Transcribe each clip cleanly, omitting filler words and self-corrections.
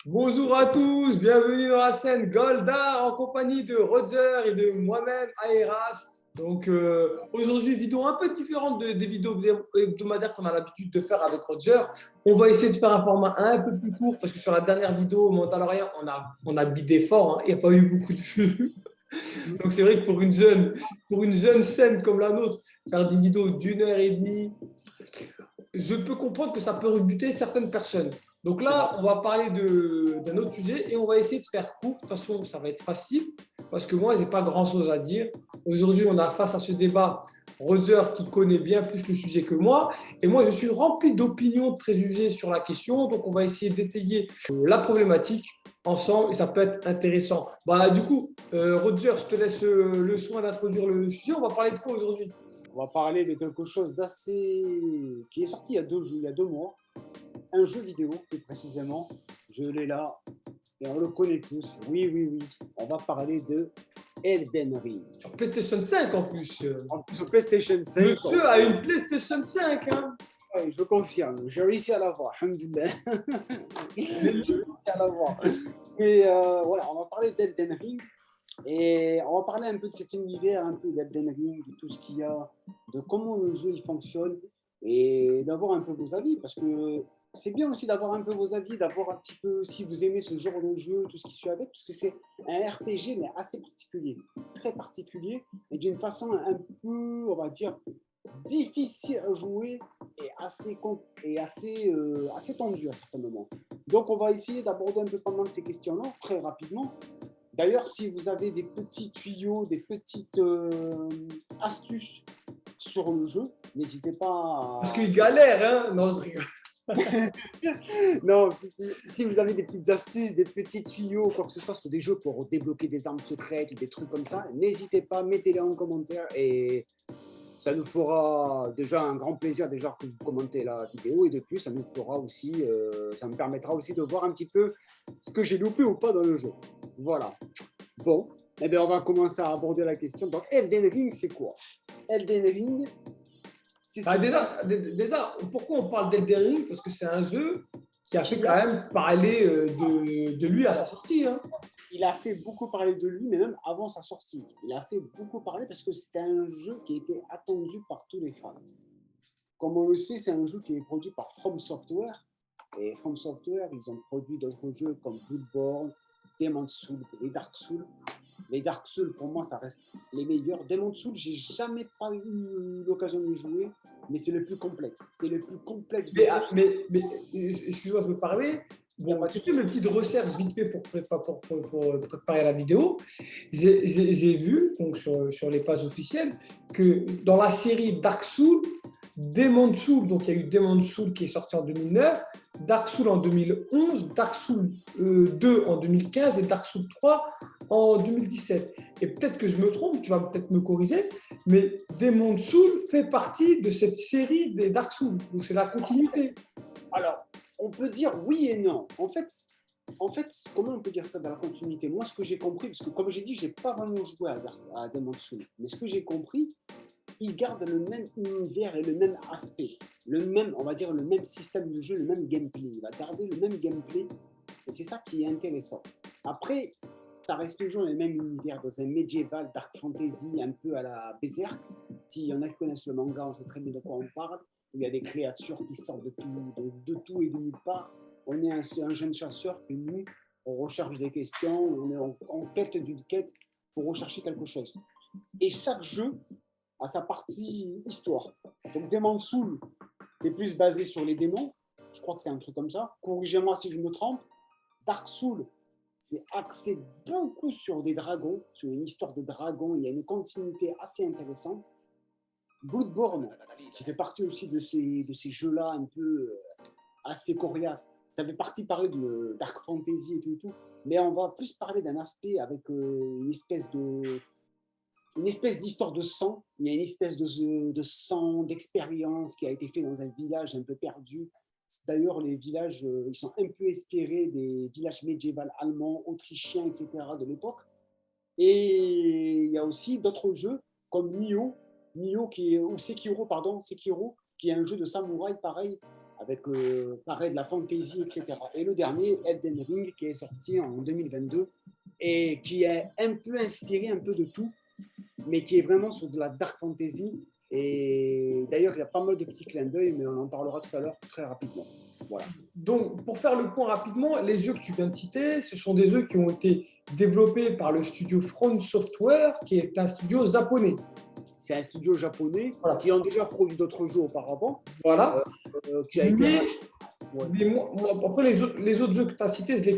Bonjour à tous, bienvenue dans la scène Goldar en compagnie de Roger et de moi-même, Aeras. Aujourd'hui, vidéo un peu différente des vidéos hebdomadaires qu'on a l'habitude de faire avec Roger. On va essayer de faire un format un peu plus court parce que sur la dernière vidéo, Mandalorian, on a bidé fort, hein, il n'y a pas eu beaucoup de vues. Donc c'est vrai que pour une jeune scène comme la nôtre, faire des vidéos d'1 heure et demie, je peux comprendre que ça peut rebuter certaines personnes. Donc C'est vrai. là, on va parler d'un autre sujet et on va essayer de faire court. De toute façon, ça va être facile parce que moi, je n'ai pas grand-chose à dire. Aujourd'hui, on a face à ce débat Roger qui connaît bien plus le sujet que moi. Et moi, je suis rempli d'opinions, de préjugés sur la question. Donc, on va essayer d'étayer la problématique ensemble et ça peut être intéressant. Du coup, Roger, je te laisse le soin d'introduire le sujet. On va parler de quoi aujourd'hui? On va parler de quelque chose d'assez qui est sorti il y a 2 mois. Un jeu vidéo, plus précisément. Je l'ai là et on le connaît tous. Oui, oui, oui. On va parler de Elden Ring. Sur PlayStation 5 en plus. En plus, sur PlayStation 5, Monsieur a une PlayStation 5, hein. ouais, je confirme. J'ai réussi à l'avoir. Alhamdoulilah. J'ai réussi à l'avoir. Mais voilà, on va parler d'Elden Ring. Et on va parler un peu de cet univers, un peu d'Elden Ring, de tout ce qu'il y a, de comment le jeu il fonctionne et d'avoir un peu vos avis parce que c'est bien aussi d'avoir un peu vos avis, d'avoir un petit peu si vous aimez ce genre de jeu, tout ce qui suit avec, parce que c'est un RPG mais assez particulier, très particulier et d'une façon un peu, on va dire, difficile à jouer et assez tendu à certains moments. Donc on va essayer d'aborder un peu pas mal de ces questions-là très rapidement. D'ailleurs, si vous avez des petits tuyaux, des petites astuces sur le jeu, n'hésitez Parce pas qu'il galère, hein. Non, je rigole. Non, si vous avez des petites astuces, des petits tuyaux, quoi que ce soit sur des jeux pour débloquer des armes secrètes ou des trucs comme ça, n'hésitez pas, mettez-les en commentaire et ça nous fera déjà un grand plaisir déjà que vous commentez la vidéo et de plus, ça nous fera aussi, ça me permettra aussi de voir un petit peu ce que j'ai loupé ou pas dans le jeu. Voilà. Bon, eh bien, on va commencer à aborder la question. Donc, Elden Ring, c'est quoi? Elden Ring, c'est ce jeu Déjà, pourquoi on parle d'Elden Ring? Parce que c'est un jeu qui a fait qui quand a, même parler de lui à sa alors, sortie, hein. il a fait beaucoup parler de lui, mais même avant sa sortie. Il a fait beaucoup parler parce que c'était un jeu qui était attendu par tous les fans. Comme on le sait, c'est un jeu qui est produit par From Software. Et From Software, ils ont produit d'autres jeux comme Bloodborne, Demon's Souls et Dark Souls. Les Dark Souls, pour moi, ça reste les meilleurs. Demon's Souls, j'ai jamais pas eu l'occasion de jouer, mais c'est le plus complexe. C'est le plus complexe de Mais, tous. excuse-moi de me parler. Il n'y a Bon, pas de j'ai fait souci. mes petites recherches vite fait pour préparer la vidéo. J'ai vu donc, sur les pages officielles que dans la série Dark Souls, Demon's Souls, donc il y a eu Demon's Souls qui est sorti en 2009, Dark Souls en 2011, Dark Souls 2 en 2015 et Dark Souls 3 en 2017. Et peut-être que je me trompe, tu vas peut-être me corriger, mais Demon's Souls fait partie de cette série des Dark Souls. Donc c'est la continuité. Alors, on peut dire oui et non. En fait, comment on peut dire ça dans la continuité? Moi, ce que j'ai compris, parce que comme j'ai dit, j'ai pas vraiment joué à Demon's Souls, mais ce que j'ai compris, ils gardent le même univers et le même aspect, le même, on va dire, le même système de jeu, le même gameplay. Il va garder le même gameplay et c'est ça qui est intéressant. Après, ça reste toujours le même univers dans un médiéval dark fantasy un peu à la Berserk. S'il y en a qui connaissent le manga, on sait très bien de quoi on parle. Où il y a des créatures qui sortent de tout et de nulle part. On est un jeune chasseur qui, nous, on recherche des questions, on est en quête d'une quête pour rechercher quelque chose. Et chaque jeu a sa partie histoire. Donc Demon's Souls, c'est plus basé sur les démons. Je crois que c'est un truc comme ça. Corrigez-moi si je me trompe. Dark Souls, c'est axé beaucoup sur des dragons, sur une histoire de dragons. Il y a une continuité assez intéressante. Bloodborne, qui fait partie aussi de ces jeux-là un peu assez coriaces. Ça fait partie, pareil, de Dark Fantasy et tout. Mais on va plus parler d'un aspect avec une espèce d'histoire de sang. Il y a une espèce de sang, d'expérience qui a été fait dans un village un peu perdu. D'ailleurs, les villages, ils sont un peu inspirés des villages médiévaux allemands, autrichiens, etc. de l'époque. Et il y a aussi d'autres jeux comme Nioh, ou Sekiro, pardon, Sekiro, qui est un jeu de samouraï pareil, avec pareil de la fantasy, etc. Et le dernier, Elden Ring, qui est sorti en 2022 et qui est un peu inspiré un peu de tout, mais qui est vraiment sur de la dark fantasy. Et d'ailleurs, il y a pas mal de petits clins d'œil, mais on en parlera tout à l'heure très rapidement. Voilà. Donc, pour faire le point rapidement, les jeux que tu viens de citer, ce sont des jeux qui ont été développés par le studio From Software, qui est un studio japonais. C'est un studio japonais Voilà. qui ont déjà produit d'autres jeux auparavant. Voilà. Qui a été Mais, ouais. mais moi, après, les autres jeux que tu as cités, je les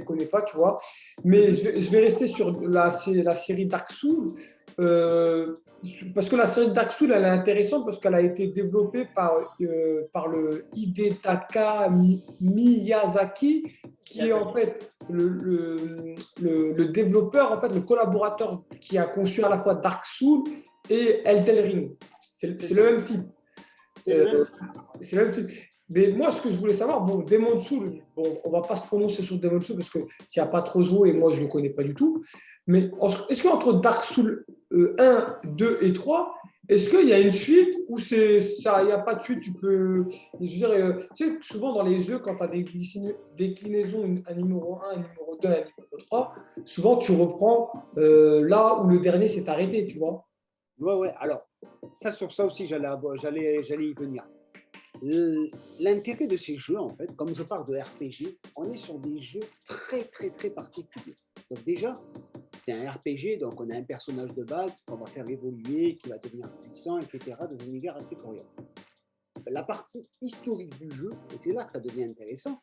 connais pas, tu vois. Mais je vais rester sur la série Dark Souls. Parce que la série Dark Souls, elle est intéressante parce qu'elle a été développée par le Hidetaka Miyazaki, qui est en fait le développeur, en fait, le collaborateur qui a conçu à la fois Dark Souls et Elden Ring. C'est le même type. C'est le même type. Mais moi, ce que je voulais savoir, bon, Demon's Souls, bon, on ne va pas se prononcer sur Demon's Souls parce qu'il n'y a pas trop joué et moi, je ne le connais pas du tout. Mais est-ce qu'entre Dark Souls 1, 2 et 3, est-ce qu'il y a une suite ou il n'y a pas de suite, tu peux. Je veux dire, tu sais, souvent dans les jeux, quand tu as des déclinaisons, un numéro 1, un numéro 2, un numéro 3, souvent tu reprends là où le dernier s'est arrêté, tu vois. Ouais. Alors, sur ça aussi, j'allais y venir. L'intérêt de ces jeux, en fait, comme je parle de RPG, on est sur des jeux très, très, très particuliers. Donc déjà, c'est un RPG, donc on a un personnage de base qu'on va faire évoluer, qui va devenir puissant, etc., dans un univers assez coriace. La partie historique du jeu, et c'est là que ça devient intéressant,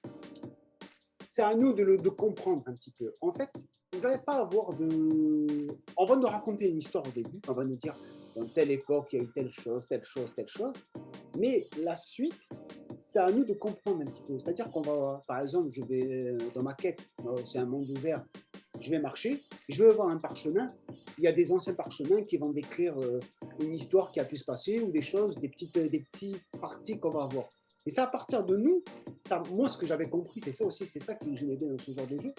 c'est à nous de comprendre un petit peu. En fait, il ne va pas avoir de... On va nous raconter une histoire au début, on va nous dire, dans telle époque, il y a eu telle chose, telle chose, telle chose. Mais la suite, c'est à nous de comprendre un petit peu. C'est-à-dire qu'on va, par exemple, je vais dans ma quête, c'est un monde ouvert, je vais marcher, je vais voir un parchemin, il y a des anciens parchemins qui vont décrire une histoire qui a pu se passer ou des choses, des petits parties qu'on va avoir. Et c'est à partir de nous, moi ce que j'avais compris, c'est ça aussi, c'est ça qui me bien dans ce genre de jeu.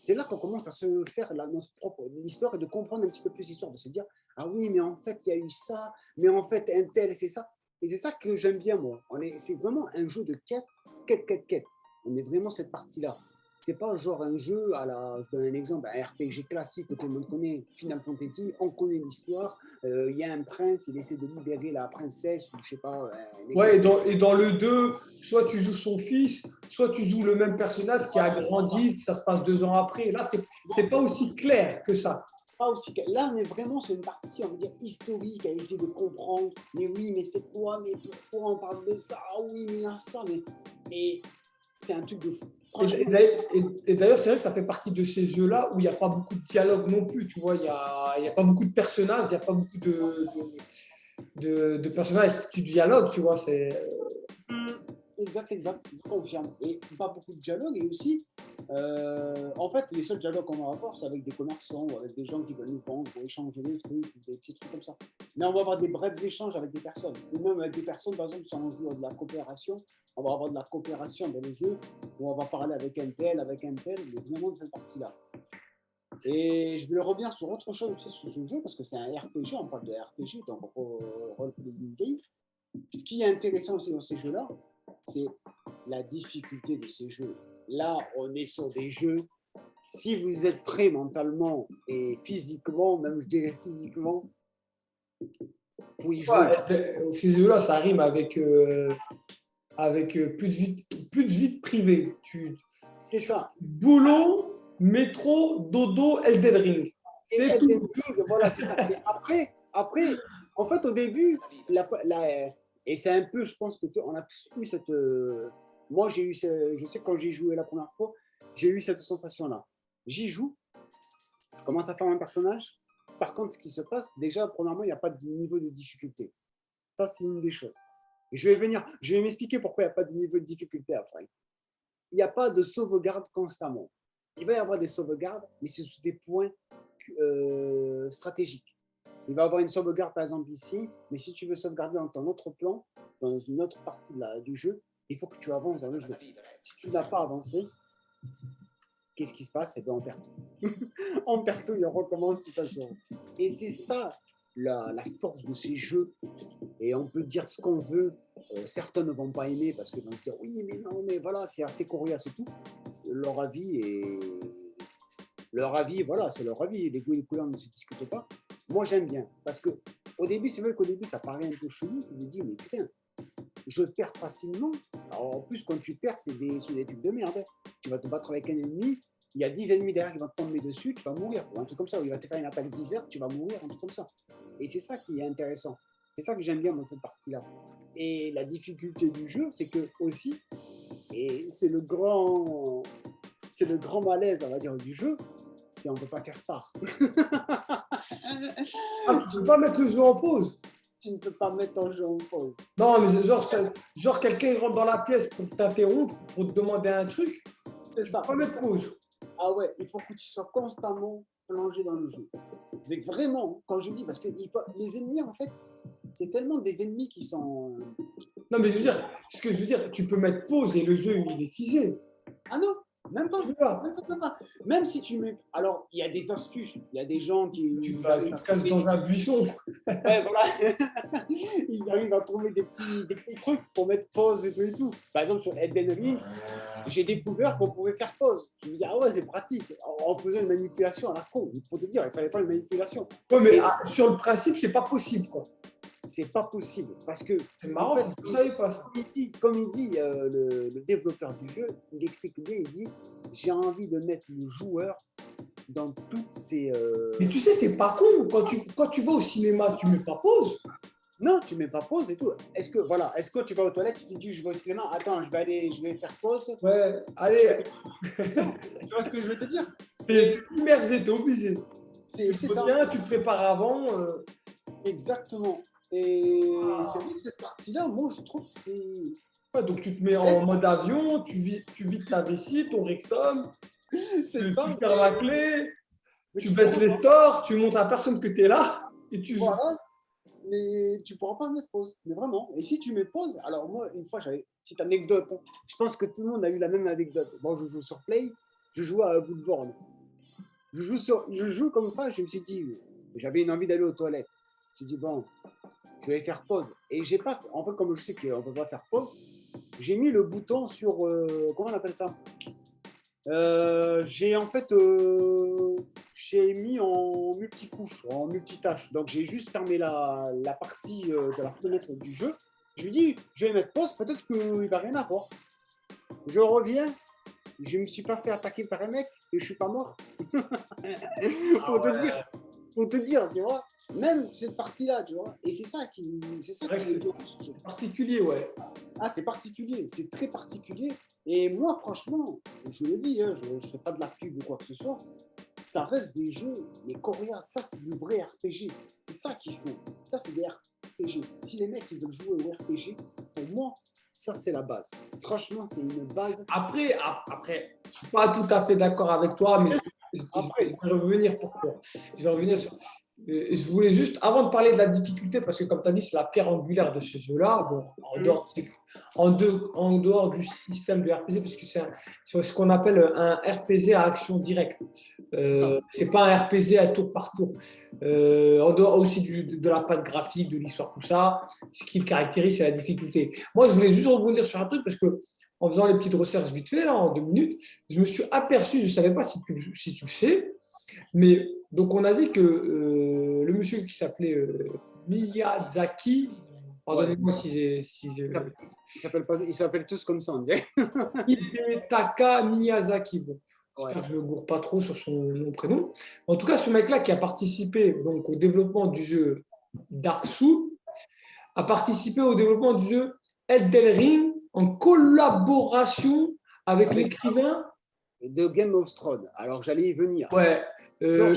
C'est là qu'on commence à se faire notre propre histoire et de comprendre un petit peu plus l'histoire, de se dire, ah oui, mais en fait, il y a eu ça, mais en fait, un tel, c'est ça. Et c'est ça que j'aime bien, moi. C'est vraiment un jeu de quête. On est vraiment cette partie-là. C'est pas genre un jeu à la, je donne un exemple, un RPG classique que tout le monde connaît, Final Fantasy, on connaît l'histoire, il y a un prince, il essaie de libérer la princesse, ou je sais pas. Ouais, et dans le 2, soit tu joues son fils, soit tu joues le même personnage qui a grandi, ça se passe 2 ans après. Là, c'est pas aussi clair que ça. Pas aussi. Là, on est vraiment sur une partie, on va dire, historique, à essayer de comprendre. Mais oui, mais c'est quoi? Mais pourquoi on parle de ça? Ah oui, mais il y a ça. Mais c'est un truc de fou. Et d'ailleurs, c'est vrai que ça fait partie de ces jeux-là où il n'y a pas beaucoup de dialogue non plus. Tu vois, il n'y a pas beaucoup de personnages, il n'y a pas beaucoup de personnages avec qui tu dialogues, tu vois. Exact, je confirme. Et pas beaucoup de dialogue. Et aussi, en fait, les seuls dialogues qu'on va avoir, c'est avec des commerçants ou avec des gens qui veulent nous vendre ou échanger des trucs, des petits trucs comme ça. Mais on va avoir des brefs échanges avec des personnes. Ou même avec des personnes, par exemple, si on veut de la coopération, on va avoir de la coopération dans le jeu, où on va parler avec un tel, mais vraiment de cette partie-là. Et je voulais revenir sur autre chose aussi sur ce jeu, parce que c'est un RPG, on parle de RPG, donc role-playing game. Ce qui est intéressant aussi dans ces jeux-là, c'est la difficulté de ces jeux. Là, on est sur des jeux, si vous êtes prêt mentalement et physiquement, même je dirais physiquement, pour y jouer. Ouais, ces jeux-là, ça rime avec plus de vie privée. C'est ça. Boulot, métro, dodo, Elden Ring. Et Elden Ring, voilà, c'est ça. Et après, en fait, au début, et c'est un peu, je pense que on a tous eu cette. Moi, j'ai eu, je sais quand j'ai joué la première fois, j'ai eu cette sensation-là. J'y joue, je commence à faire un personnage. Par contre, ce qui se passe, déjà, premièrement, il n'y a pas de niveau de difficulté. Ça, c'est une des choses. Et je vais m'expliquer pourquoi il n'y a pas de niveau de difficulté après. Il n'y a pas de sauvegarde constamment. Il va y avoir des sauvegardes, mais c'est sur des points stratégiques. Il va y avoir une sauvegarde, par exemple, ici, mais si tu veux sauvegarder dans ton autre plan, dans une autre partie du jeu, il faut que tu avances dans le jeu. Si tu n'as pas avancé, qu'est-ce qui se passe? Eh bien, on perd tout. On perd tout et on recommence de toute façon. Et c'est ça la force de ces jeux. Et on peut dire ce qu'on veut. Certains ne vont pas aimer parce qu'ils vont se dire oui, mais non, mais voilà, c'est assez coriace et tout. Leur avis est. Leur avis, voilà, c'est leur avis. Les goûts et les couleurs ne se discutent pas. Moi, j'aime bien. Parce que au début, c'est vrai qu'au début, ça paraît un peu chelou. Tu me dis, mais putain, je perds facilement. Alors, en plus, quand tu perds, c'est des trucs de merde. Tu vas te battre avec un ennemi. Il y a 10 ennemis derrière qui vont te tomber dessus, tu vas mourir. Ou un truc comme ça, ou il va te faire une attaque bizarre, tu vas mourir, un truc comme ça. Et c'est ça qui est intéressant. C'est ça que j'aime bien dans cette partie-là. Et la difficulté du jeu, c'est que aussi, et c'est le grand malaise, on va dire, du jeu, c'est on ne peut pas faire star. Ah, tu peux pas mettre le jeu en pause. Tu ne peux pas mettre ton jeu en pause. Non, mais genre quelqu'un il rentre dans la pièce pour t'interrompre, pour te demander un truc. C'est ça. Tu peux pas mettre pause. Ah ouais, il faut que tu sois constamment plongé dans le jeu. Mais vraiment, quand je dis, parce que les ennemis, en fait, c'est tellement des ennemis qui sont... Non, mais je veux dire, ce que je veux dire, tu peux mettre pause et le jeu, il est figé. Ah non, même pas. Tu vois, Même pas. Même si tu mets... Alors, il y a des astuces. Il y a des gens qui... tu te casses dans un buisson. Ouais, voilà. Ils arrivent à trouver des petits trucs pour mettre pause et tout et tout. Par exemple, sur Elden Ring, j'ai découvert qu'on pouvait faire pause. Je me dis, ah ouais, c'est pratique. En faisant une manipulation à la con. Il faut te dire, il fallait pas une manipulation. Ouais, mais sur le principe, c'est pas possible, quoi. C'est pas possible. Parce que, C'est marrant, en fait, je savais pas ça. comme il dit le développeur du jeu, il explique bien, il dit, j'ai envie de mettre le joueur dans toutes ces... Mais tu sais, c'est pas con. Quand tu vas au cinéma, tu mets pas pause. Non, tu mets pas pause et tout. Est-ce que tu vas aux toilettes, tu te dis, je vais au cinéma, attends, je vais faire pause. Ouais, allez, Tu vois ce que je veux te dire? t'es immergé, t'es obligé. C'est ça. Bien, tu te prépares avant. Exactement. Et c'est vrai que cette partie-là, moi, je trouve que c'est... Ouais, donc tu te mets en mode avion, tu vides ta vessie, ton rectum, C'est ça. tu perds la clé, Mais tu baisses les stores, tu montres à personne que tu es là et tu joues. Voilà. Mais tu pourras pas mettre pause. Mais vraiment. Et si tu mets pause, alors moi, une fois, j'avais une petite anecdote. Hein. Je pense que tout le monde a eu la même anecdote. Bon, je joue sur Play, je joue à Bloodborne. Je joue comme ça, je me suis dit, j'avais une envie d'aller aux toilettes. Je me suis dit, bon, je vais faire pause. Et j'ai pas, en fait, comme je sais qu'on ne peut pas faire pause, j'ai mis le bouton sur, comment on appelle ça? J'ai en fait, j'ai mis en multicouche, en multitâche. Donc j'ai juste fermé la partie de la fenêtre du jeu. Je lui dis, je vais mettre pause, peut-être qu'il va rien avoir. Je reviens, je me suis pas fait attaquer par un mec et je suis pas mort. Pour te dire, tu vois. Même cette partie-là, tu vois. Et c'est ça qui est bien. C'est particulier, ouais. Ah, c'est particulier, c'est très particulier. Et moi, franchement, je le dis, hein, je ne fais pas de la pub ou quoi que ce soit. Ça reste des jeux, les Coréens, ça c'est du vrai RPG. C'est ça qu'il faut. Ça c'est des RPG. Si les mecs ils veulent jouer au RPG, pour moi, ça c'est la base. Franchement, c'est une base. Après, je ne suis pas tout à fait d'accord avec toi, mais je vais revenir pourquoi. Je vais revenir sur. Je voulais juste, avant de parler de la difficulté, parce que comme tu as dit, c'est la pierre angulaire de ce jeu-là, bon, en dehors du système de RPG, parce que c'est ce qu'on appelle un RPG à action directe. Ce n'est pas un RPG à tour par tour. En dehors aussi de la patte graphique, de l'histoire, tout ça, ce qui le caractérise, c'est la difficulté. Moi, je voulais juste rebondir sur un truc, parce que en faisant les petites recherches vite fait, là, en 2 minutes, je me suis aperçu, je ne savais pas si tu le sais, mais donc on a dit que le monsieur qui s'appelait Miyazaki, pardonnez-moi si Ils s'appellent tous comme ça, on dirait. Hidetaka Miyazaki. Bon, j'espère que je ne me gourre pas trop sur son nom prénom. En tout cas, ce mec-là qui a participé donc, au développement du jeu Dark Souls a participé au développement du jeu Elden Ring en collaboration avec l'écrivain de Game of Thrones. Alors j'allais y venir. Ouais.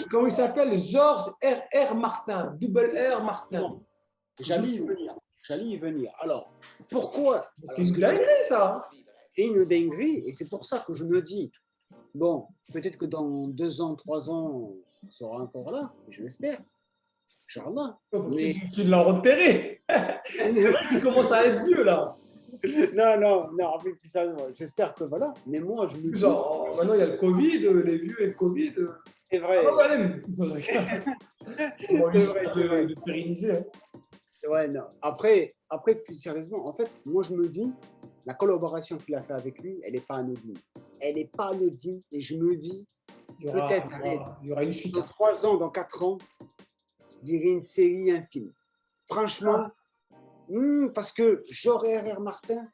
Comment il s'appelle? George R.R. Martin. Double R. Martin. Non. J'allais y venir. Alors, pourquoi? C'est une dinguerie, ça. C'est une dinguerie, et c'est pour ça que je me dis, bon, peut-être que dans 2 ans, 3 ans, on sera encore là, je l'espère. Inch'Allah. Mais... Tu l'as enterré. C'est vrai qu'il commence à être vieux, là. non, avec ça, j'espère que voilà. Mais moi, je me dis, Maintenant, il y a le Covid, les vieux et le Covid. c'est Ah vrai, bah, allez, on va c'est juste vrai, faire c'est vrai. de pérenniser. Hein. Ouais, non. Après, plus sérieusement, en fait, moi, je me dis, la collaboration qu'il a fait avec lui, elle n'est pas anodine. Elle n'est pas anodine. Et je me dis, peut-être, allez, Il y aura une suite. dans Hein. 3 ans, dans 4 ans, je dirais une série, un film. Franchement, parce que George R.R. Martin,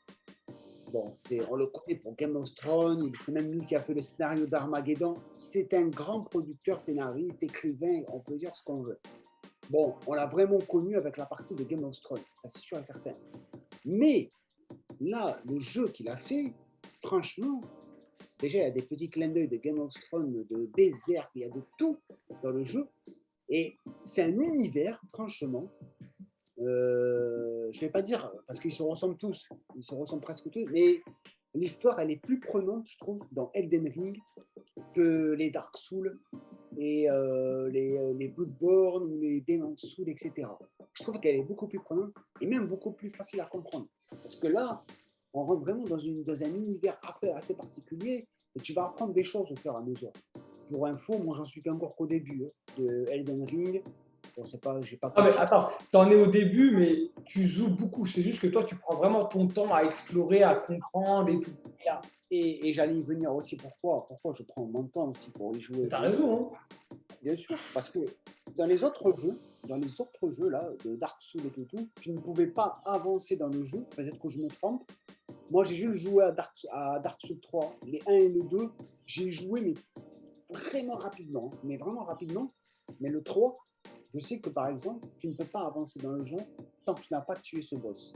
bon, on le connaît pour Game of Thrones, c'est même lui qui a fait le scénario d'Armageddon. C'est un grand producteur, scénariste, écrivain, on peut dire ce qu'on veut. Bon, on l'a vraiment connu avec la partie de Game of Thrones, ça c'est sûr et certain. Mais là, le jeu qu'il a fait, franchement, déjà il y a des petits clins d'œil de Game of Thrones, de Berserk, il y a de tout dans le jeu. Et c'est un univers, franchement, je ne vais pas dire, parce qu'ils se ressemblent tous, ils se ressemblent presque tous, mais l'histoire, elle est plus prenante, je trouve, dans Elden Ring que les Dark Souls et les Bloodborne ou les Demon's Souls, etc. Je trouve qu'elle est beaucoup plus prenante et même beaucoup plus facile à comprendre. Parce que là, on rentre vraiment dans un univers assez particulier et tu vas apprendre des choses au fur et à mesure. Pour info, moi, j'en suis qu'encore qu'au début de Elden Ring. Bon, c'est pas, j'ai pas Ah mais conscience. attends, t'en es au début, mais tu joues beaucoup. C'est juste que toi, tu prends vraiment ton temps à explorer, à comprendre et tout. Et j'allais y venir aussi. Pourquoi je prends mon temps aussi pour y jouer T'as vraiment. raison. Hein. Bien sûr, parce que dans les autres jeux là, de Dark Souls et tout, je ne pouvais pas avancer dans le jeu. Peut-être que je me trompe. Moi, j'ai juste joué à Dark Souls 3, les 1 et le 2. J'ai joué, mais vraiment rapidement. Mais vraiment rapidement. Mais le 3, je sais que par exemple, tu ne peux pas avancer dans le jeu tant que tu n'as pas tué ce boss.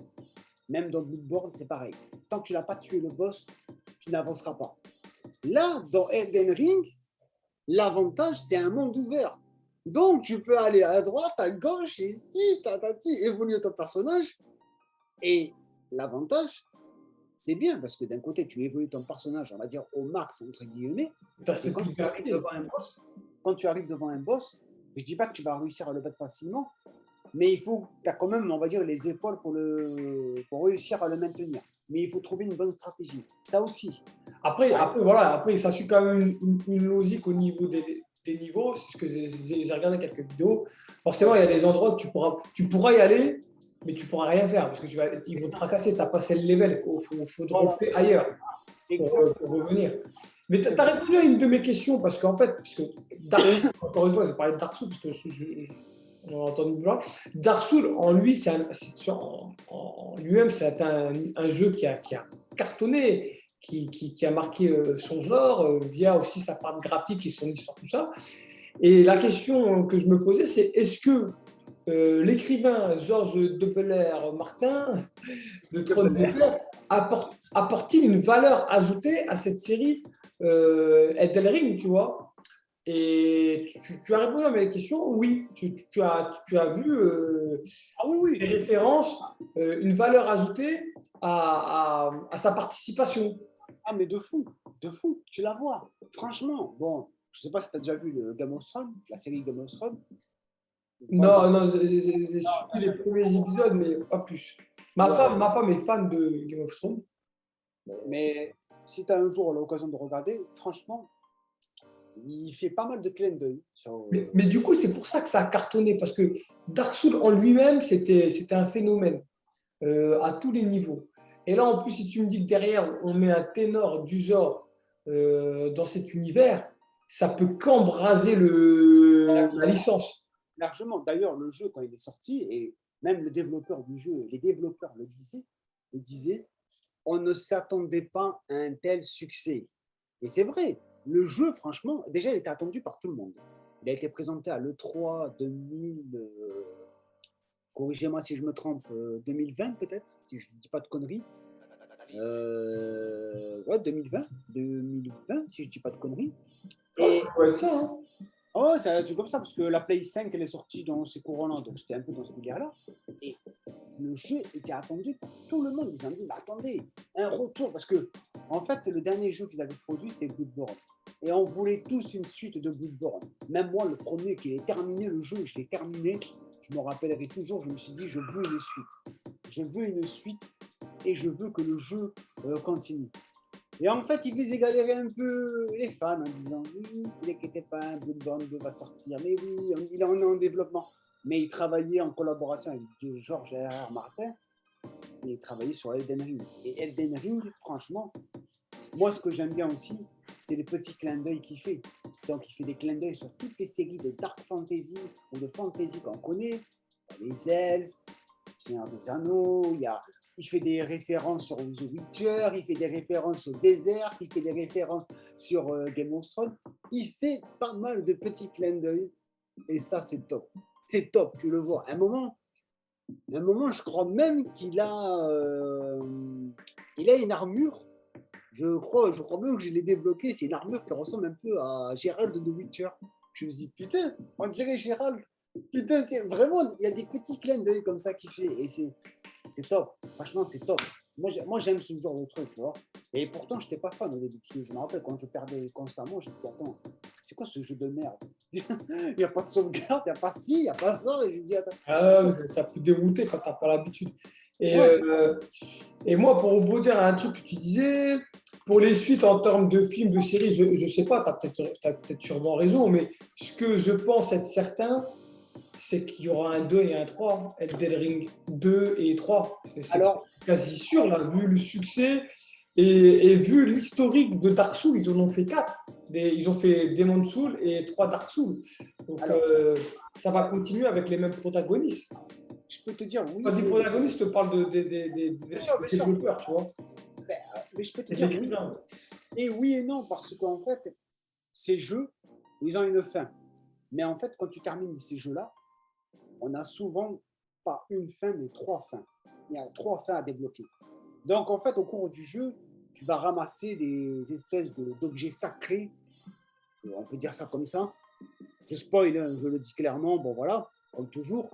Même dans Bloodborne, c'est pareil. Tant que tu n'as pas tué le boss, tu n'avanceras pas. Là, dans Elden Ring, l'avantage, c'est un monde ouvert. Donc, tu peux aller à droite, à gauche, et si, évoluer ton personnage. Et l'avantage, c'est bien, parce que d'un côté, tu évolues ton personnage, on va dire, au max, entre guillemets. T'as Et cette liberté. quand tu arrives devant un boss, je ne dis pas que tu vas réussir à le battre facilement, mais il faut, tu as quand même, on va dire, les épaules pour réussir à le maintenir. Mais il faut trouver une bonne stratégie. Ça aussi. Après, voilà, après, ça suit quand même une logique au niveau des niveaux. C'est ce que j'ai regardé quelques vidéos. Forcément, il y a des endroits où tu pourras y aller, mais tu ne pourras rien faire parce que ils vont te tracasser. Tu n'as pas le level. Il faut dropper ailleurs pour revenir. Mais tu as répondu à une de mes questions parce qu'en fait, puisque Dark Souls, encore une fois, j'ai parlé de Dark Souls parce que on a entendu parler. Dark Souls, en lui, en lui-même, c'est un jeu qui a cartonné, qui a marqué son genre via aussi sa part graphique et son histoire, tout ça. Et la question que je me posais, c'est est-ce que l'écrivain Georges Doppler Martin de Trône de Fer apporte-t-il une valeur ajoutée à cette série Elden Ring, tu vois? Et tu as répondu à mes questions, oui, tu as vu des références, une valeur ajoutée à sa participation. Ah, mais de fou, tu la vois. Franchement, bon, je sais pas si tu as déjà vu le Game of Thrones, la série Game of Thrones. Non, j'ai suivi les premiers épisodes, mais pas plus. Ma femme est fan de Game of Thrones. Mais si tu as un jour l'occasion de regarder, franchement, il fait pas mal de clins d'œil. Mais du coup, c'est pour ça que ça a cartonné, parce que Dark Souls en lui-même, c'était un phénomène à tous les niveaux. Et là, en plus, si tu me dis que derrière, on met un ténor du genre dans cet univers, ça peut qu'embraser la licence. Largement. D'ailleurs, le jeu, quand il est sorti, et même le développeur du jeu, les développeurs le disaient, on ne s'attendait pas à un tel succès. Et c'est vrai, le jeu, franchement, déjà, il était attendu par tout le monde. Il a été présenté à l'E3 2000, corrigez-moi si je me trompe, 2020 peut-être, si je ne dis pas de conneries. Ouais, 2020, si je ne dis pas de conneries. Et ça doit être ça. Hein. Oh, c'est un truc comme ça, parce que la Play 5, elle est sortie dans ces courants-là, donc c'était un peu dans ce délire-là. Et le jeu était attendu par tout le monde. Ils ont dit, mais attendez, un retour, parce que, en fait, le dernier jeu qu'ils avaient produit, c'était Bloodborne. Et on voulait tous une suite de Bloodborne. Même moi, le premier qui est terminé, le jeu, je l'ai terminé, je me rappellerai toujours, je me suis dit, je veux une suite. Je veux une suite. et je veux que le jeu continue. Et en fait, il faisait galérer un peu les fans en disant oui, ne vous inquiétez pas, Bloodborne 2 va sortir. Mais oui, il en est en développement. Mais il travaillait en collaboration avec George R.R. Martin et il travaillait sur Elden Ring. Et Elden Ring, franchement, moi, ce que j'aime bien aussi, c'est les petits clins d'œil qu'il fait. Donc, il fait des clins d'œil sur toutes les séries de Dark Fantasy ou de Fantasy qu'on connaît. Les elfes, Seigneur des Anneaux, il fait des références sur The Witcher, il fait des références au désert, il fait des références sur Game of Thrones. Il fait pas mal de petits clins d'œil et ça, c'est top. C'est top, tu le vois. À un moment, je crois même il a une armure. Je crois même que je l'ai débloqué. C'est une armure qui ressemble un peu à Gérald de The Witcher. Je me suis dit, putain, on dirait Gérald. Putain, vraiment, il y a des petits clins d'œil comme ça qu'il fait. Et c'est top. Franchement, c'est top. Moi, j'aime ce genre de truc, tu vois. Et pourtant, je n'étais pas fan au début. Parce que je me rappelle, quand je perdais constamment, je me disais, attends, c'est quoi ce jeu de merde? Il n'y a pas de sauvegarde, il n'y a pas ci, il n'y a pas ça. Et je me dis, attends. Ça peut dérouter quand tu n'as pas l'habitude. Et, Ouais, et moi, pour rebondir à un truc que tu disais, pour les suites en termes de films, de séries, je ne sais pas, tu as peut-être sûrement raison, mais ce que je pense être certain, c'est qu'il y aura un 2 et un 3, Elden Ring 2 et 3. C'est alors, quasi sûr, là, vu le succès et vu l'historique de Dark Souls, ils en ont fait 4. Ils ont fait Demon Souls et 3 Dark Souls. Donc, ça va continuer avec les mêmes protagonistes. je peux te dire oui. Quand je dis protagonistes, je te parle des développeurs, tu vois. Mais je peux te dire oui. Et oui et non, parce qu'en fait, ces jeux, ils ont une fin. Mais en fait, quand tu termines ces jeux-là, on a souvent pas une fin, mais 3 fins. Il y a 3 fins à débloquer. Donc, en fait, au cours du jeu, tu vas ramasser des espèces d'objets sacrés. On peut dire ça comme ça. Je spoil, hein, je le dis clairement. Bon, voilà, comme toujours.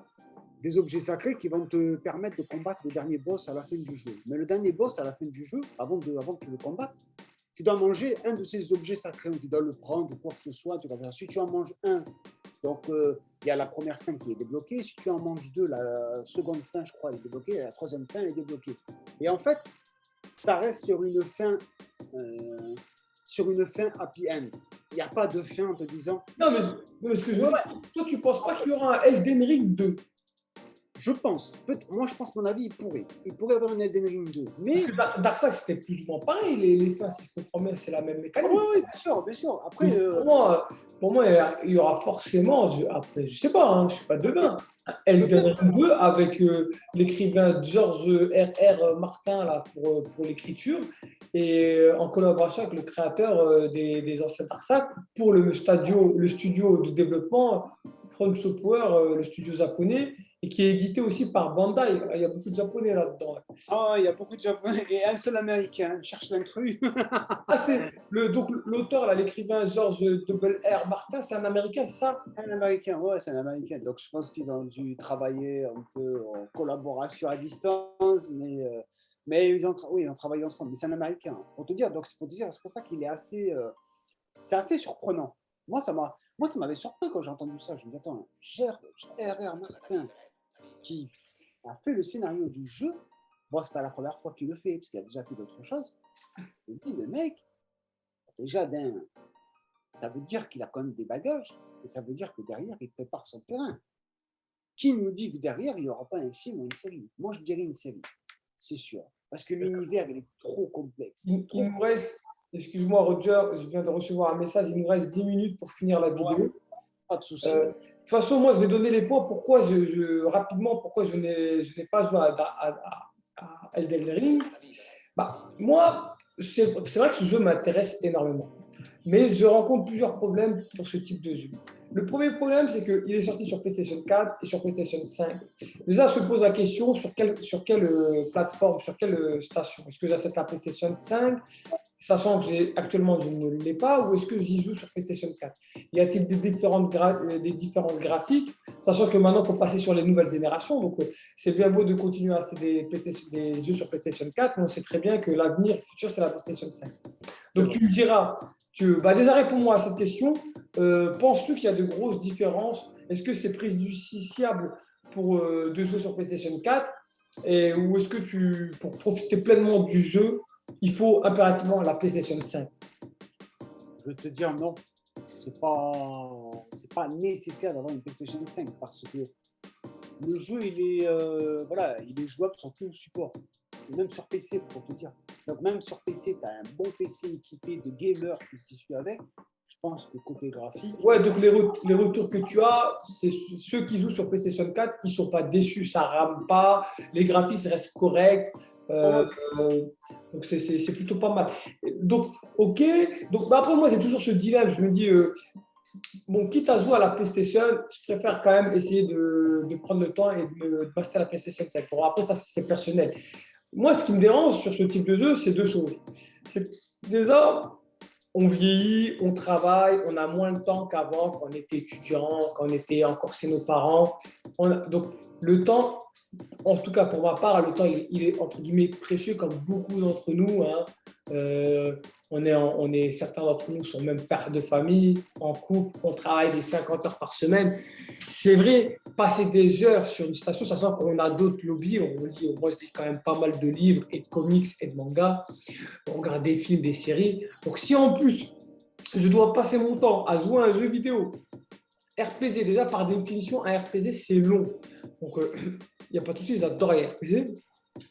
Des objets sacrés qui vont te permettre de combattre le dernier boss à la fin du jeu. Mais le dernier boss à la fin du jeu, avant que tu le combattes, tu dois manger un de ces objets sacrés, tu dois le prendre ou quoi que ce soit. Si tu en manges un, donc il y a la première fin qui est débloquée. Si tu en manges deux, la seconde fin, je crois, est débloquée. La troisième fin est débloquée. Et en fait, ça reste sur une fin happy end. Il n'y a pas de fin en te disant. Non, mais ce que je veux dire, toi, tu ne penses pas qu'il y aura un Elden Ring 2? Je pense, moi je pense, mon avis, il pourrait avoir une Elden Ring 2. Mais Dark Souls, c'était plus ou moins pareil, les fins, si je comprends bien, c'est la même mécanique. Oui, bien sûr. Après, pour moi, il y aura forcément, après, je ne sais pas, je ne suis pas devin, Elden Ring 2 avec l'écrivain George R.R. Martin là, pour l'écriture et en collaboration avec le créateur des anciens Dark Souls pour le studio de développement From Software, le studio japonais, et qui est édité aussi par Bandai. Il y a beaucoup de Japonais là-dedans. Ah, il y a beaucoup de Japonais et un seul Américain. Cherche l'intrus. C'est donc l'auteur, l'écrivain George R. Martin, c'est un Américain, c'est ça? Un Américain, ouais, c'est un Américain. Donc je pense qu'ils ont dû travailler un peu en collaboration à distance, mais ils ont travaillé ensemble. Mais c'est un Américain. Pour te dire, c'est pour ça qu'il est assez, c'est assez surprenant. Moi, ça m'avait surpris quand j'ai entendu ça. Je me dis, attends, R.R. Martin, qui a fait le scénario du jeu, bon, c'est pas la première fois qu'il le fait, parce qu'il a déjà fait d'autres choses. Je me dis, le mec, déjà, ça veut dire qu'il a quand même des bagages, et ça veut dire que derrière, il prépare son terrain. Qui nous dit que derrière, il n'y aura pas un film ou une série? Moi, je dirais une série, c'est sûr. Parce que l'univers, il est trop complexe. Il nous reste, excuse-moi Roger, je viens de recevoir un message, il nous reste 10 minutes pour finir la vidéo. Ouais, pas de souci. De toute façon, moi, je vais donner les points. Pourquoi rapidement, pourquoi je n'ai pas joué à Elden Ring. Moi, c'est vrai que ce jeu m'intéresse énormément. Mais je rencontre plusieurs problèmes pour ce type de jeu. Le premier problème, c'est qu'il est sorti sur PlayStation 4 et sur PlayStation 5. Déjà, se pose la question sur quelle plateforme, sur quelle station. Est-ce que j'achète la PlayStation 5, sachant que actuellement je ne l'ai pas, ou est-ce que j'y joue sur PlayStation 4? Y a-t-il des différences graphiques, sachant que maintenant il faut passer sur les nouvelles générations. Donc c'est bien beau de continuer à acheter des jeux sur PlayStation 4, mais on sait très bien que l'avenir futur c'est la PlayStation 5. Donc tu me diras, déjà réponds-moi à cette question. Penses-tu qu'il y a de grosses différences? Est-ce que c'est préjudiciable de jouer sur PlayStation 4? Et ou est-ce que pour profiter pleinement du jeu, il faut impérativement la PlayStation 5? Je vais te dire non. C'est pas nécessaire d'avoir une PlayStation 5 parce que le jeu, il est jouable sur tout support. Et même sur PC, pour te dire. Donc, même sur PC, tu as un bon PC équipé de gamers qui suit avec. Je pense que côté graphique. Ouais, donc les retours que tu as, c'est ceux qui jouent sur PlayStation 4, ils ne sont pas déçus, ça rame pas, les graphismes restent corrects. Ouais, Donc c'est plutôt pas mal. Donc, ok. Donc, bah, après, moi, j'ai toujours ce dilemme. Je me dis, bon, quitte à jouer à la PlayStation, je préfère quand même essayer de prendre le temps et de passer à la PlayStation 5. Bon, après, ça, c'est personnel. Moi, ce qui me dérange sur ce type de jeu, c'est deux choses. C'est déjà, on vieillit, on travaille, on a moins de temps qu'avant, quand on était étudiant, quand on était encore chez nos parents. Donc, le temps, en tout cas pour ma part, le temps, il est entre guillemets précieux comme beaucoup d'entre nous. Hein. Certains d'entre nous sont même pères de famille, en couple, on travaille des 50 heures par semaine. C'est vrai, passer des heures sur une station, sachant qu'on a d'autres lobbies, moi je lis quand même pas mal de livres et de comics et de mangas, on regarde des films, des séries. Donc si en plus je dois passer mon temps à jouer à un jeu vidéo, RPG, déjà par définition, un RPG c'est long. Donc il n'y a pas de souci, j'adore les RPG,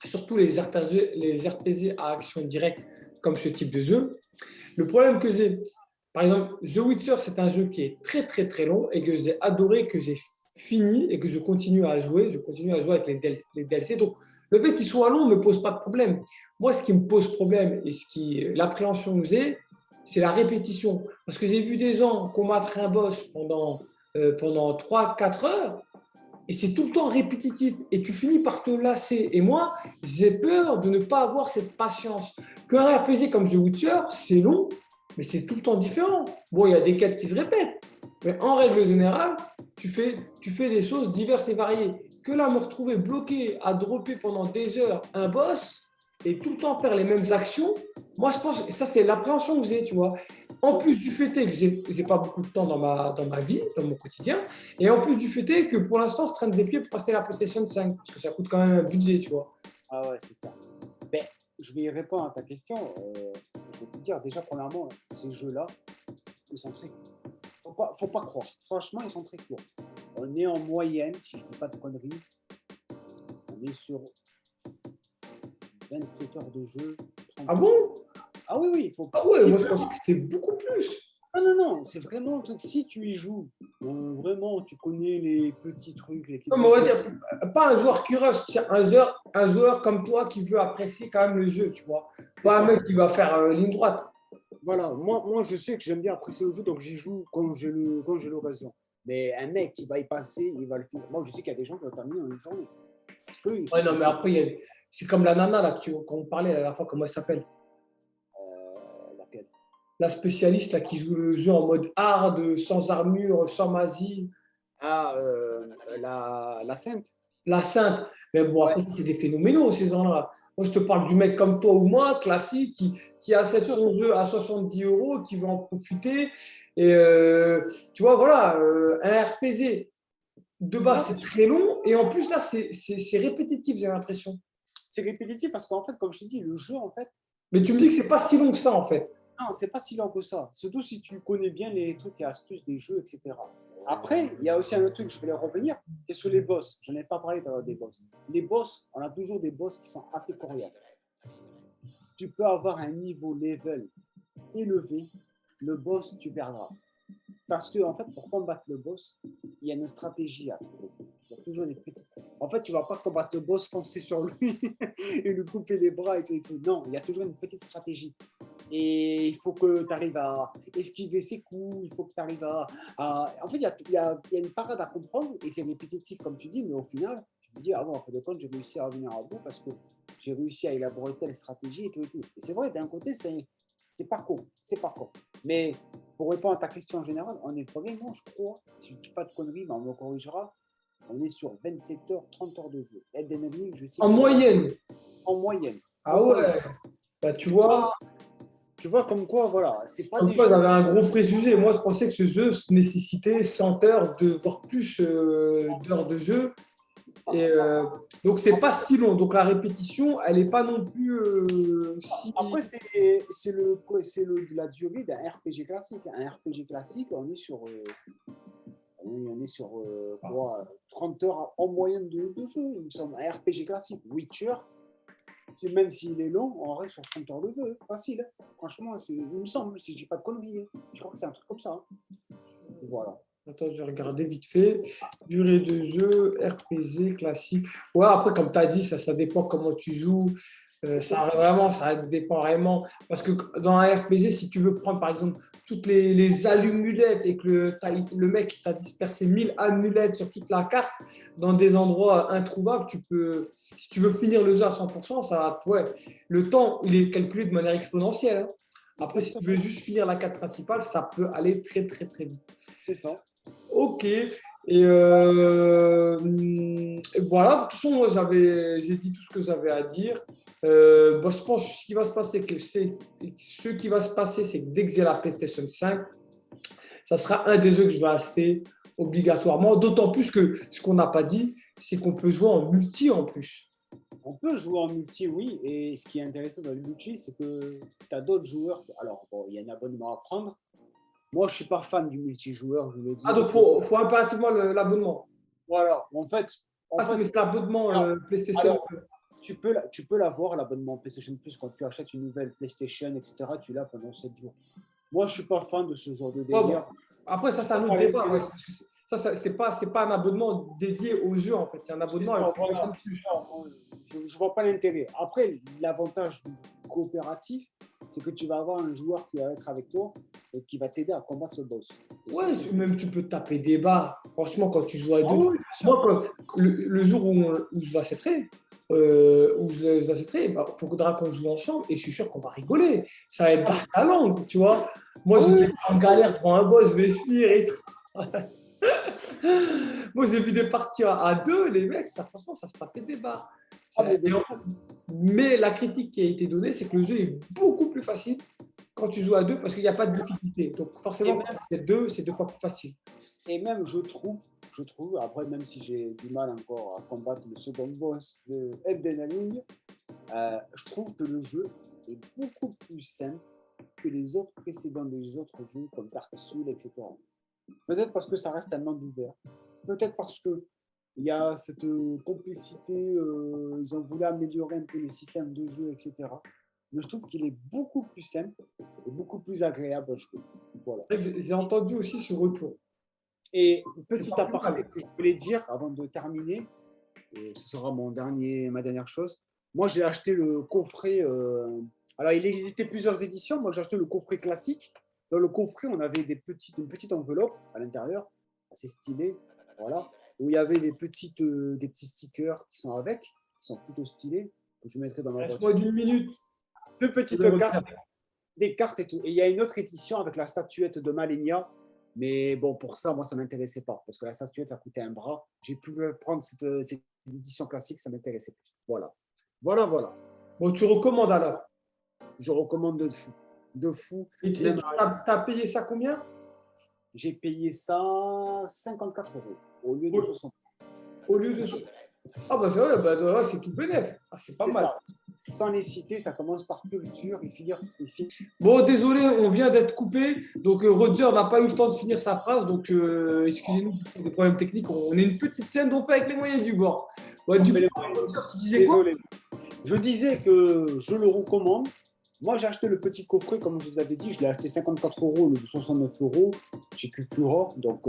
surtout les RPG à action directe comme ce type de jeu. Le problème que j'ai, par exemple, The Witcher, c'est un jeu qui est très très très long et que j'ai adoré, que j'ai fini et que je continue à jouer. Je continue à jouer avec les DLC. Donc, le fait qu'il soit long ne me pose pas de problème. Moi, ce qui me pose problème et l'appréhension que j'ai, c'est la répétition. Parce que j'ai vu des gens combattre un boss pendant 3-4 heures et c'est tout le temps répétitif et tu finis par te lasser. Et moi, j'ai peur de ne pas avoir cette patience. Qu'un RPG comme The Witcher, c'est long, mais c'est tout le temps différent. Bon, il y a des quêtes qui se répètent, mais en règle générale, tu fais des choses diverses et variées. Que là, me retrouver bloqué à dropper pendant des heures un boss et tout le temps faire les mêmes actions, moi, je pense que ça, c'est l'appréhension que j'ai, tu vois. En plus du fait que je n'ai pas beaucoup de temps dans ma vie, dans mon quotidien, et en plus du fait que pour l'instant, je traîne des pieds pour passer la PlayStation 5, parce que ça coûte quand même un budget, tu vois. Ah ouais, c'est ça. Ben, je vais répondre à ta question. Je vais te dire, déjà, premièrement, ces jeux-là, ils sont très courts. Faut pas croire. Franchement, ils sont très courts. On est en moyenne, si je ne dis pas de conneries, on est sur 27 heures de jeu. 30 Ah bon? Ah oui, oui, il faut. Ah ouais, moi je pensais que c'était beaucoup plus. Ah non, non, c'est vraiment un truc. Si tu y joues, vraiment, tu connais les petits trucs, les Non, mais on va dire, pas un joueur qui rush, un joueur comme toi qui veut apprécier quand même le jeu, tu vois. Pas un mec qui va faire ligne droite. Voilà, moi je sais que j'aime bien apprécier le jeu, donc j'y joue quand j'ai l'occasion. Mais un mec qui va y passer, il va le finir. Moi, je sais qu'il y a des gens qui vont terminer en une journée. Parce que, Ouais, non, mais après, c'est comme la nana, là, quand on parlait la dernière fois, comment elle s'appelle? laquelle? La spécialiste là, qui joue le jeu en mode hard, sans armure, sans magie. Ah, la Sainte. La sainte. Mais bon, Ouais. après, c'est des phénoménaux, ces gens-là. Moi, je te parle du mec comme toi ou moi, classique, qui achète son jeu à 70 euros, qui veut en profiter. Et tu vois, voilà, un RPG, de base, c'est très long. Et en plus, là, c'est répétitif, j'ai l'impression. C'est répétitif parce qu'en fait, comme je te dis, le jeu, en fait, Mais tu me dis que c'est pas si long que ça, en fait. non, c'est pas si lent que ça. Surtout si tu connais bien les trucs et astuces des jeux, etc. Après, il y a aussi un autre truc, je vais y revenir, c'est sur les boss. Je n'en ai pas parlé des boss. Les boss, on a toujours des boss qui sont assez coriaces. Tu peux avoir un niveau level élevé, le boss, tu perdras. Parce que, en fait, pour combattre le boss, il y a une stratégie à trouver. Il y a toujours des petites. En fait, tu ne vas pas combattre le boss, foncer sur lui et lui couper les bras et tout. Non, il y a toujours une petite stratégie. Et il faut que tu arrives à esquiver ses coups, il faut que tu arrives En fait, il y a une parade à comprendre et c'est répétitif, comme tu dis, mais au final, tu te dis, ah bon, en fait de compte, j'ai réussi à revenir à bout parce que j'ai réussi à élaborer telle stratégie et tout et tout. Et c'est vrai, d'un côté, c'est pas con, c'est pas con. Mais pour répondre à ta question en général, on est vraiment, je crois, si je ne dis pas de conneries, mais on me corrigera, on est sur 27 heures, 30 heures de jeu. Elden Ring, je sais En moyenne. en moyenne. Ah ouais. Bah, tu vois. Tu vois, comme quoi, voilà, c'est pas Comme des quoi, jeux. j'avais un gros préjugé. Moi, je pensais que ce jeu nécessitait 100 heures, voire plus d'heures de jeu. Et donc, c'est pas si long. Donc, la répétition, elle n'est pas non plus si. Après, la durée d'un RPG classique. Un RPG classique, on est sur quoi, 30 heures en moyenne de jeu, il me semble. Un RPG classique, Witcher, même s'il est long, on reste sur 30 heures de jeu. Facile, hein. Franchement, il me semble, si je dis pas de conneries. Hein. Je crois que c'est un truc comme ça. Hein. Voilà. Attends, je vais regarder vite fait. Durée de jeu, RPG, classique. Ouais, après, comme tu as dit, ça dépend comment tu joues. Ça dépend vraiment. Parce que dans un RPG, si tu veux prendre, par exemple, toutes les amulettes et que le mec t'a dispersé 1000 amulettes sur toute la carte, dans des endroits introuvables, si tu veux finir le jeu à 100%, ouais, le temps, il est calculé de manière exponentielle. Hein. Après, si tu veux juste finir la carte principale, ça peut aller très, très, très vite. C'est ça. Ok. Voilà, de toute façon, moi, j'ai dit tout ce que j'avais à dire. Je pense que ce qui va se passer, c'est que dès que j'ai la PlayStation 5, ça sera un des jeux que je vais acheter obligatoirement. D'autant plus que ce qu'on n'a pas dit, c'est qu'on peut jouer en multi en plus. On peut jouer en multi, oui. Et ce qui est intéressant dans le multi, c'est que tu as d'autres joueurs. Alors, bon, il y a un abonnement à prendre. Moi, je ne suis pas fan du multijoueur, je le dis. Ah, donc il faut impérativement l'abonnement. Voilà. C'est l'abonnement PlayStation. Alors, tu peux l'avoir, l'abonnement PlayStation Plus, quand tu achètes une nouvelle PlayStation, etc. Tu l'as pendant 7 jours. Moi, je ne suis pas fan de ce genre de délire. Bon. Après, ça, c'est un autre débat. Ouais. Ça, c'est pas un abonnement dédié aux jeux, en fait. C'est un abonnement à PlayStation Plus. Je ne vois pas l'intérêt. Après, l'avantage du coopératif, c'est que tu vas avoir un joueur qui va être avec toi et qui va t'aider à combattre le boss. Ouais, même tu peux taper des barres. Franchement, quand tu joues à deux, moi, le jour où je l'achèterai, il faudra qu'on joue ensemble et je suis sûr qu'on va rigoler. Ça va être barre la langue, tu vois. Moi, j'étais en galère pour un boss, je vais fuir et tout. Moi, j'ai vu des parties à deux, les mecs, franchement, ça se tapait des barres. Mais la critique qui a été donnée, c'est que le jeu est beaucoup plus facile quand tu joues à deux parce qu'il n'y a pas de difficulté. Donc forcément, quand c'est deux fois plus facile. Et même, je trouve, après, même si j'ai du mal encore à combattre le second boss de Elden Ring, je trouve que le jeu est beaucoup plus simple que les autres précédents des autres jeux comme Dark Souls, etc. Peut-être parce que ça reste un monde ouvert. Peut-être parce que il y a cette complicité, ils ont voulu améliorer un peu les systèmes de jeu, etc. Mais je trouve qu'il est beaucoup plus simple et beaucoup plus agréable à jouer. Voilà. J'ai entendu aussi ce retour. Et petit aparté que je voulais dire avant de terminer, et ce sera ma dernière chose. Moi, j'ai acheté le coffret. Alors, il existait plusieurs éditions. Moi, j'ai acheté le coffret classique. Dans le coffret, on avait une petite enveloppe à l'intérieur, assez stylée, voilà, où il y avait des petits stickers qui sont avec, qui sont plutôt stylés, que je mettrai dans ma voiture. Reste-moi d'une minute. Deux petites cartes, des cartes et tout. Et il y a une autre édition avec la statuette de Malenia. Mais bon, pour ça, moi, ça ne m'intéressait pas. Parce que la statuette, ça coûtait un bras. J'ai pu prendre cette édition classique, ça m'intéressait plus. Voilà. Bon, tu recommandes alors? Je recommande de fou. Et tu as payé ça combien? J'ai payé ça 54 € au lieu de 60. Au lieu de... Ah bah c'est vrai, c'est tout bénef. Ah, c'est pas mal. Sans les citer, ça commence par culture et figure. Bon, désolé, on vient d'être coupé. Donc, Roger n'a pas eu le temps de finir sa phrase. Donc, excusez-nous pour des problèmes techniques. On est une petite scène qu'on fait avec les moyens du bord. Ouais, du coup, Roger, tu disais quoi? Je disais que je le recommande. Moi, j'ai acheté le petit coffret, comme je vous avais dit. Je l'ai acheté 54 €, le 69 € chez Cultura. Donc,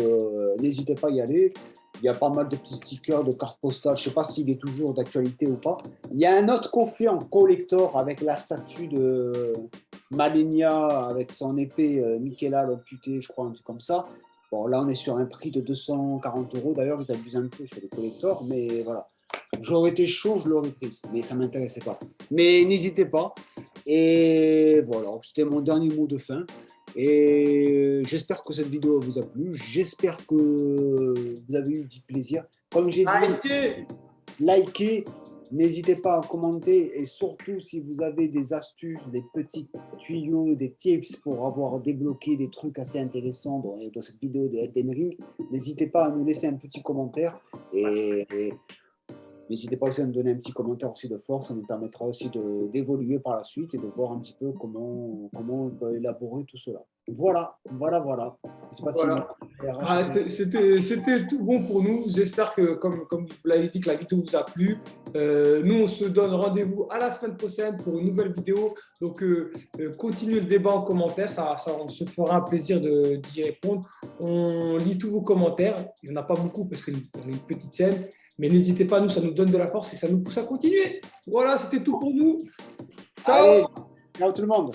n'hésitez pas à y aller. Il y a pas mal de petits stickers, de cartes postales. Je ne sais pas s'il est toujours d'actualité ou pas. Il y a un autre coffret en collector avec la statue de Malenia avec son épée Michaela l'amputée, je crois, un truc comme ça. Bon, là, on est sur un prix de 240 €. D'ailleurs, ils abusent un peu sur les collectors, mais voilà. J'aurais été chaud, je l'aurais pris, mais ça ne m'intéressait pas. Mais n'hésitez pas. Et voilà, c'était mon dernier mot de fin. Et j'espère que cette vidéo vous a plu. J'espère que vous avez eu du plaisir. Comme j'ai dit, likez. N'hésitez pas à commenter. Et surtout, si vous avez des astuces, des petits tuyaux, des tips pour avoir débloqué des trucs assez intéressants dans cette vidéo de Elden Ring, n'hésitez pas à nous laisser un petit commentaire. Et N'hésitez pas aussi à me donner un petit commentaire aussi de force, ça nous permettra aussi d'évoluer par la suite et de voir un petit peu comment on peut élaborer tout cela. Voilà. Je sais pas si Voilà. RH Ah, c'était tout bon pour nous. J'espère que, comme vous l'avez dit, que la vidéo vous a plu. Nous, on se donne rendez-vous à la semaine prochaine pour une nouvelle vidéo. Donc, continuez le débat en commentaire. On se fera un plaisir d'y répondre. On lit tous vos commentaires. Il n'y en a pas beaucoup parce qu'on est une petite scène. Mais n'hésitez pas, nous, ça nous donne de la force et ça nous pousse à continuer. Voilà, c'était tout pour nous. Ciao! Allez, ciao tout le monde.